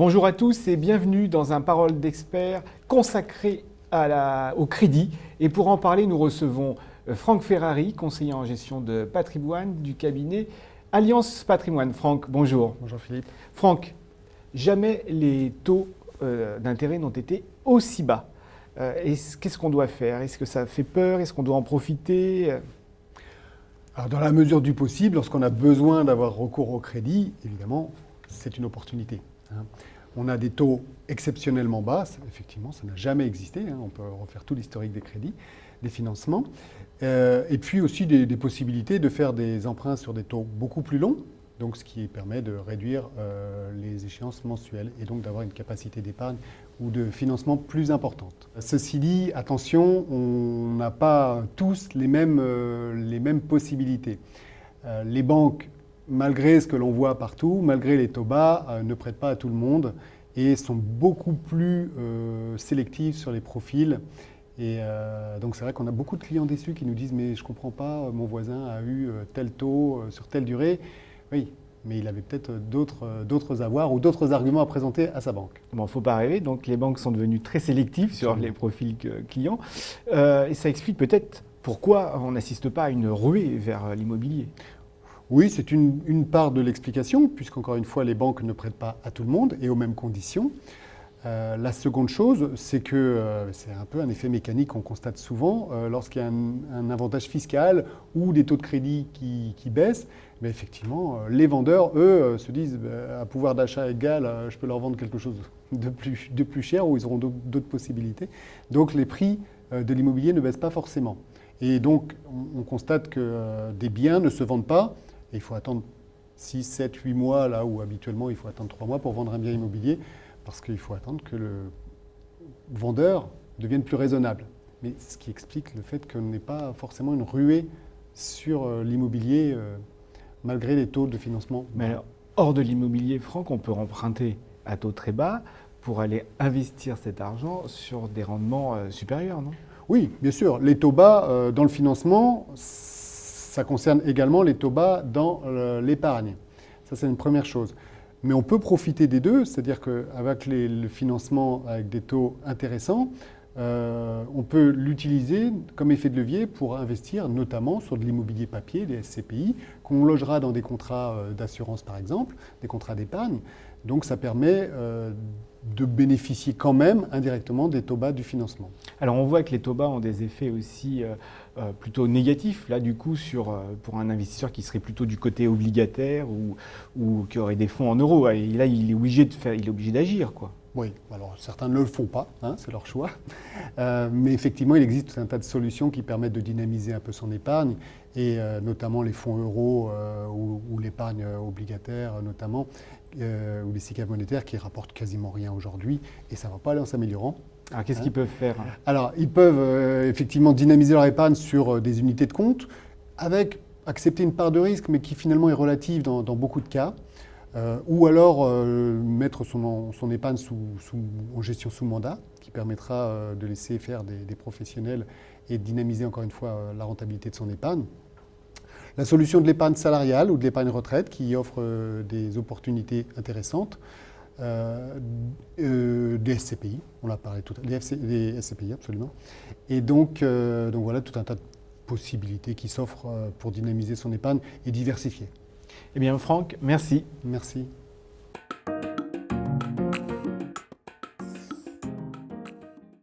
Bonjour à tous et bienvenue dans un Parole d'expert consacré au crédit. Et pour en parler, nous recevons Franck Ferrari, conseiller en gestion de patrimoine du cabinet Alliance Patrimoine. Franck, bonjour. Bonjour Philippe. Franck, jamais les taux d'intérêt n'ont été aussi bas. Qu'est-ce qu'on doit faire? Est-ce que ça fait peur? Est-ce qu'on doit en profiter? Alors dans la mesure du possible, lorsqu'on a besoin d'avoir recours au crédit, évidemment, c'est une opportunité. On a des taux exceptionnellement bas, effectivement, ça n'a jamais existé. On peut refaire tout l'historique des crédits, des financements. Et puis aussi des possibilités de faire des emprunts sur des taux beaucoup plus longs, donc ce qui permet de réduire les échéances mensuelles et donc d'avoir une capacité d'épargne ou de financement plus importante. Ceci dit, attention, on n'a pas tous les mêmes possibilités. Les banques, malgré ce que l'on voit partout, malgré les taux bas, ne prêtent pas à tout le monde et sont beaucoup plus sélectives sur les profils. Et donc c'est vrai qu'on a beaucoup de clients déçus qui nous disent « mais je ne comprends pas, mon voisin a eu tel taux sur telle durée ». Oui, mais il avait peut-être d'autres avoirs ou d'autres arguments à présenter à sa banque. Bon, il ne faut pas rêver, donc les banques sont devenues très sélectives sur les profils clients. Et ça explique peut-être pourquoi on n'assiste pas à une ruée vers l'immobilier. Oui, c'est une part de l'explication, puisqu'encore une fois, les banques ne prêtent pas à tout le monde et aux mêmes conditions. La seconde chose, c'est que c'est un peu un effet mécanique qu'on constate souvent lorsqu'il y a un avantage fiscal ou des taux de crédit qui baissent. Mais effectivement, les vendeurs, eux, se disent à pouvoir d'achat égal, je peux leur vendre quelque chose de plus cher ou ils auront d'autres possibilités. Donc les prix de l'immobilier ne baissent pas forcément. Et donc on constate que des biens ne se vendent pas et il faut attendre 6, 7, 8 mois, là où habituellement il faut attendre 3 mois pour vendre un bien immobilier. Parce qu'il faut attendre que le vendeur devienne plus raisonnable. Mais ce qui explique le fait qu'on n'ait pas forcément une ruée sur l'immobilier malgré les taux de financement. Mais alors, hors de l'immobilier, Franck, on peut emprunter à taux très bas pour aller investir cet argent sur des rendements supérieurs, non? Oui, bien sûr. Les taux bas dans le financement, ça concerne également les taux bas dans l'épargne. Ça, c'est une première chose. Mais on peut profiter des deux, c'est-à-dire qu'avec le financement avec des taux intéressants, on peut l'utiliser comme effet de levier pour investir notamment sur de l'immobilier papier, des SCPI, qu'on logera dans des contrats d'assurance par exemple, des contrats d'épargne. Donc ça permet de bénéficier quand même indirectement des taux bas du financement. Alors on voit que les taux bas ont des effets aussi plutôt négatifs, là du coup, pour un investisseur qui serait plutôt du côté obligataire ou qui aurait des fonds en euros. Et là, il est obligé d'agir, quoi. Oui, alors certains ne le font pas, c'est leur choix. Mais effectivement, il existe tout un tas de solutions qui permettent de dynamiser un peu son épargne, et notamment les fonds euros ou l'épargne obligataire notamment, ou les SICAV monétaires qui rapportent quasiment rien aujourd'hui, et ça ne va pas aller en s'améliorant. Alors qu'est-ce qu'ils peuvent faire? Alors ils peuvent effectivement dynamiser leur épargne sur des unités de compte, avec accepter une part de risque, mais qui finalement est relative dans beaucoup de cas. Ou alors mettre son épargne en gestion sous mandat, qui permettra de laisser faire des professionnels et de dynamiser encore une fois la rentabilité de son épargne. La solution de l'épargne salariale ou de l'épargne retraite qui offre des opportunités intéressantes. Des SCPI, on l'a parlé tout à l'heure, des SCPI absolument. Et donc voilà tout un tas de possibilités qui s'offrent pour dynamiser son épargne et diversifier. Eh bien Franck, merci. Merci.